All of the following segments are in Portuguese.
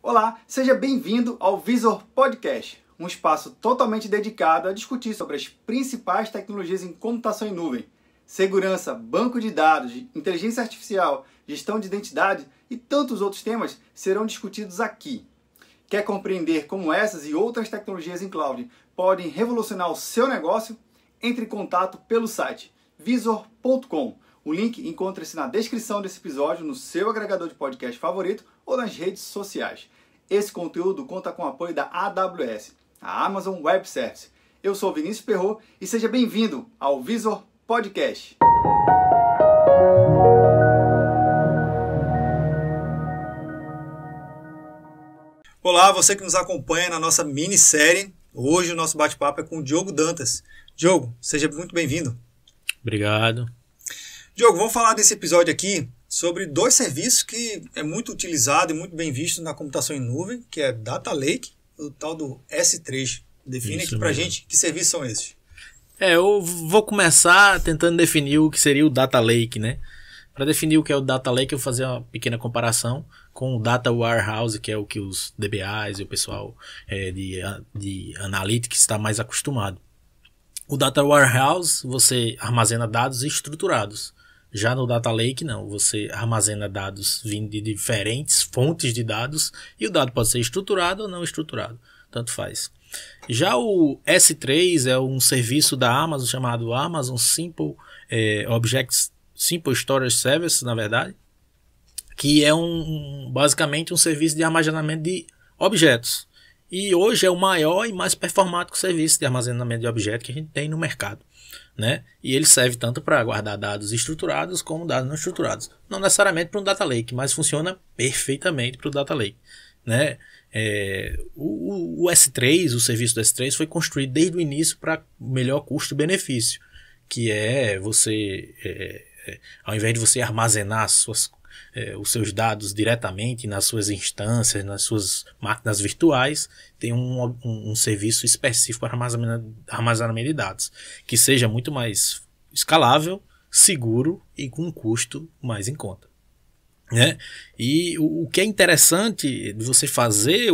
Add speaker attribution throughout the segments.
Speaker 1: Olá, seja bem-vindo ao Visor Podcast, um espaço totalmente dedicado a discutir sobre as principais tecnologias em computação em nuvem, segurança, banco de dados, inteligência artificial, gestão de identidade e tantos outros temas serão discutidos aqui. Quer compreender como essas e outras tecnologias em cloud podem revolucionar o seu negócio? Entre em contato pelo site visor.com. O link encontra-se na descrição desse episódio, no seu agregador de podcast favorito ou nas redes sociais. Esse conteúdo conta com o apoio da AWS, a Amazon Web Services. Eu sou Vinícius Perrot e seja bem-vindo ao Visor Podcast. Olá, você que nos acompanha na nossa minissérie. Hoje o nosso bate-papo é com o Diogo Dantas. Diogo, seja muito bem-vindo.
Speaker 2: Obrigado.
Speaker 1: Diogo, vamos falar desse episódio aqui sobre dois serviços que é muito utilizado e muito bem visto na computação em nuvem, que é Data Lake e o tal do S3. Define aqui pra gente que serviços são esses.
Speaker 2: Eu vou começar tentando definir o que seria o Data Lake, né? Para definir o que é o Data Lake, eu vou fazer uma pequena comparação com o Data Warehouse, que é o que os DBAs e o pessoal de Analytics está mais acostumado. O Data Warehouse, você armazena dados estruturados. Já no Data Lake, não. Você armazena dados vindo de diferentes fontes de dados e o dado pode ser estruturado ou não estruturado. Tanto faz. Já o S3 é um serviço da Amazon chamado Amazon Simple Storage Service, na verdade, que é basicamente um serviço de armazenamento de objetos. E hoje é o maior e mais performático serviço de armazenamento de objetos que a gente tem no mercado, né? E ele serve tanto para guardar dados estruturados como dados não estruturados. Não necessariamente para um Data Lake, mas funciona perfeitamente para o Data Lake, né? O S3, o serviço do S3 foi construído desde o início para melhor custo-benefício, que é você, ao invés de você armazenar os seus dados diretamente nas suas instâncias, nas suas máquinas virtuais, tem um serviço específico para armazenamento de dados, que seja muito mais escalável, seguro e com um custo mais em conta, né? E o que é interessante de você fazer,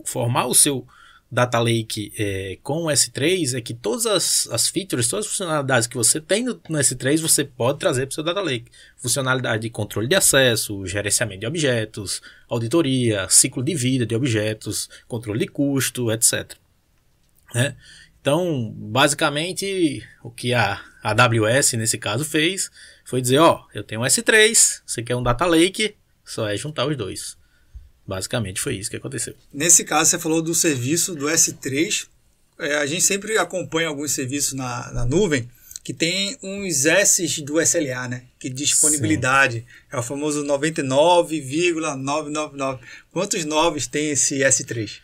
Speaker 2: formar o seu Data Lake com o S3 é que todas as features, todas as funcionalidades que você tem no S3 você pode trazer para o seu Data Lake. Funcionalidade de controle de acesso, gerenciamento de objetos, auditoria, ciclo de vida de objetos, controle de custo, etc. Né? Então, basicamente, o que a AWS nesse caso fez foi dizer, eu tenho um S3, você quer um Data Lake, só é juntar os dois. Basicamente foi isso que aconteceu.
Speaker 1: Nesse caso, você falou do serviço do S3. A gente sempre acompanha alguns serviços na nuvem que tem uns S do SLA, né? Que disponibilidade. Sim. É o famoso 99,999. Quantos noves tem esse S3?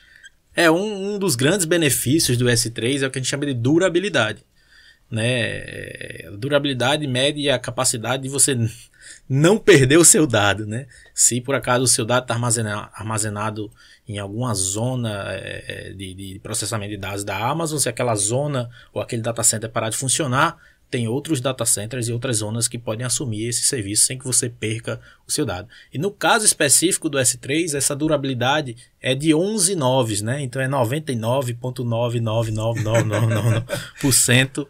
Speaker 2: Um dos grandes benefícios do S3 é o que a gente chama de durabilidade, né? Durabilidade mede a capacidade de você não perder o seu dado, né? Se por acaso o seu dado está armazenado em alguma zona de processamento de dados da Amazon, se aquela zona ou aquele data center parar de funcionar, tem outros data centers e outras zonas que podem assumir esse serviço sem que você perca o seu dado. E no caso específico do S3, essa durabilidade é de 11 noves, né? Então é 99,99999%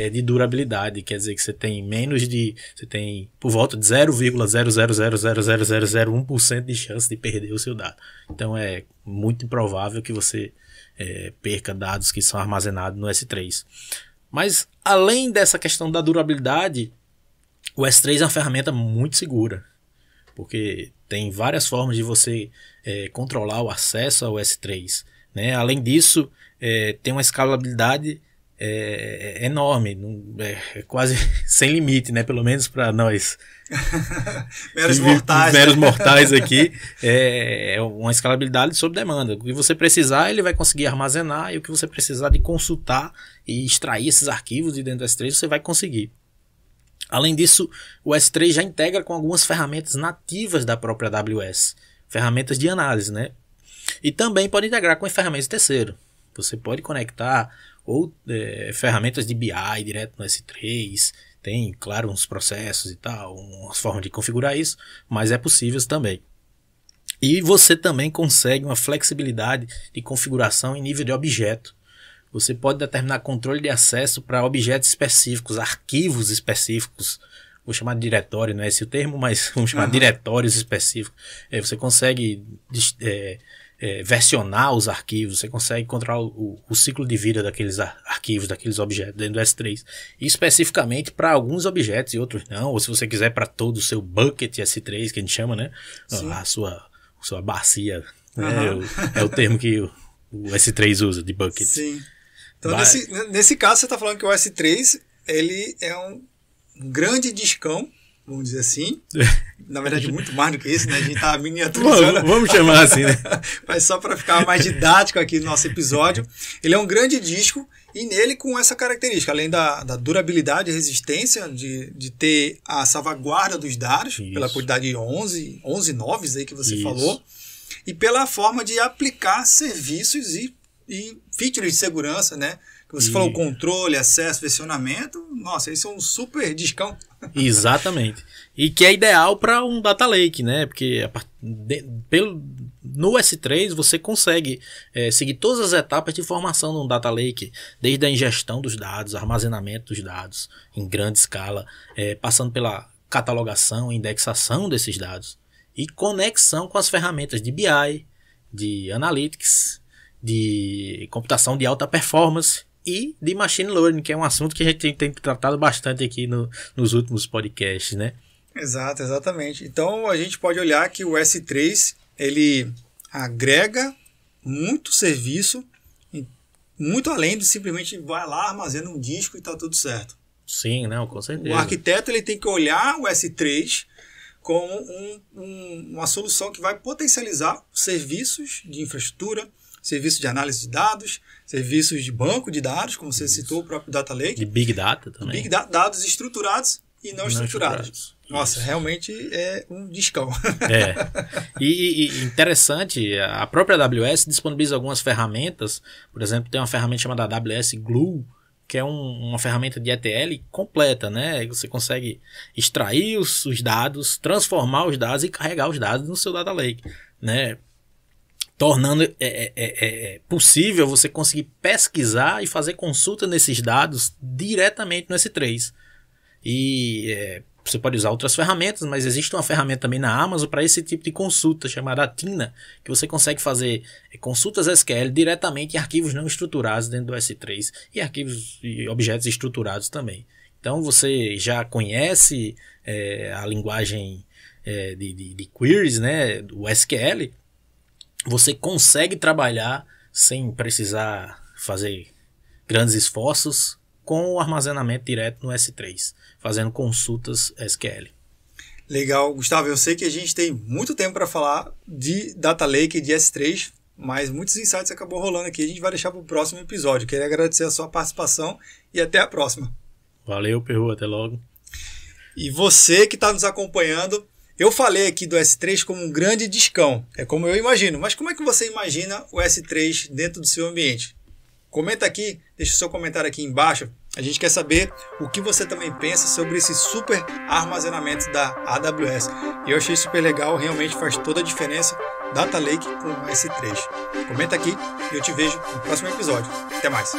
Speaker 2: de durabilidade. Quer dizer que você tem você tem por volta de 0,0000001% de chance de perder o seu dado. Então é muito improvável que você perca dados que são armazenados no S3. Mas, além dessa questão da durabilidade, o S3 é uma ferramenta muito segura, porque tem várias formas de você controlar o acesso ao S3, né? Além disso, tem uma escalabilidade enorme, quase sem limite, né? Pelo menos para nós meros mortais aqui, é uma escalabilidade sob demanda. O que você precisar, ele vai conseguir armazenar, e o que você precisar de consultar e extrair esses arquivos de dentro do S3, você vai conseguir. Além disso, o S3 já integra com algumas ferramentas nativas da própria AWS, ferramentas de análise, né? E também pode integrar com ferramentas de terceiro. Você pode conectar ferramentas de BI direto no S3, tem, claro, uns processos e tal, uma forma de configurar isso, mas é possível também. E você também consegue uma flexibilidade de configuração em nível de objeto. Você pode determinar controle de acesso para objetos específicos, arquivos específicos. Vou chamar de diretório, não é esse o termo, mas vamos chamar de diretórios específicos. Você consegue versionar os arquivos, você consegue controlar o ciclo de vida daqueles arquivos, daqueles objetos dentro do S3. E especificamente para alguns objetos e outros não. Ou se você quiser para todo o seu bucket S3, que a gente chama, né? A sua bacia, né? É o termo que o S3 usa, de bucket.
Speaker 1: Sim. Então, nesse caso, você está falando que o S3 ele é um grande discão, vamos dizer assim. Na verdade, muito mais do que isso, né? A gente está miniaturizando.
Speaker 2: Vamos chamar assim, né?
Speaker 1: Mas só para ficar mais didático aqui no nosso episódio. Ele é um grande disco e nele com essa característica, além da durabilidade e resistência, de ter a salvaguarda dos dados, pela quantidade de 11 noves aí que você falou, e pela forma de aplicar serviços e features de segurança, né? Que você falou, controle, acesso, versionamento. Nossa, esse é um super discão.
Speaker 2: Exatamente. E que é ideal para um data lake, né? Porque no S3 você consegue seguir todas as etapas de formação de um data lake, desde a ingestão dos dados, armazenamento dos dados em grande escala, passando pela catalogação e indexação desses dados e conexão com as ferramentas de BI, de Analytics, de computação de alta performance e de machine learning, que é um assunto que a gente tem tratado bastante aqui nos últimos podcasts, né?
Speaker 1: Exatamente. Então a gente pode olhar que o S3 ele agrega muito serviço, muito além de simplesmente vai lá, armazena um disco e está tudo certo.
Speaker 2: Sim, não, com certeza.
Speaker 1: O arquiteto ele tem que olhar o S3 como uma solução que vai potencializar serviços de infraestrutura, serviços de análise de dados, serviços de banco de dados, como você citou, o próprio Data Lake.
Speaker 2: De Big Data também.
Speaker 1: Big Data, dados estruturados e não estruturados. Nossa, realmente é um discão.
Speaker 2: E interessante, a própria AWS disponibiliza algumas ferramentas. Por exemplo, tem uma ferramenta chamada AWS Glue, que é uma ferramenta de ETL completa, né? Você consegue extrair os dados, transformar os dados e carregar os dados no seu Data Lake, né? Tornando possível você conseguir pesquisar e fazer consulta nesses dados diretamente no S3. E você pode usar outras ferramentas, mas existe uma ferramenta também na Amazon para esse tipo de consulta, chamada Tina, que você consegue fazer consultas SQL diretamente em arquivos não estruturados dentro do S3 e arquivos e objetos estruturados também. Então você já conhece a linguagem de queries, né, do SQL. Você consegue trabalhar sem precisar fazer grandes esforços com o armazenamento direto no S3, fazendo consultas SQL.
Speaker 1: Legal, Gustavo, eu sei que a gente tem muito tempo para falar de Data Lake e de S3, mas muitos insights acabou rolando aqui, a gente vai deixar para o próximo episódio. Queria agradecer a sua participação e até a próxima.
Speaker 2: Valeu, Perru, até logo.
Speaker 1: E você que está nos acompanhando, eu falei aqui do S3 como um grande discão, é como eu imagino, mas como é que você imagina o S3 dentro do seu ambiente? Comenta aqui, deixa o seu comentário aqui embaixo, a gente quer saber o que você também pensa sobre esse super armazenamento da AWS. Eu achei super legal, realmente faz toda a diferença Data Lake com o S3. Comenta aqui e eu te vejo no próximo episódio. Até mais!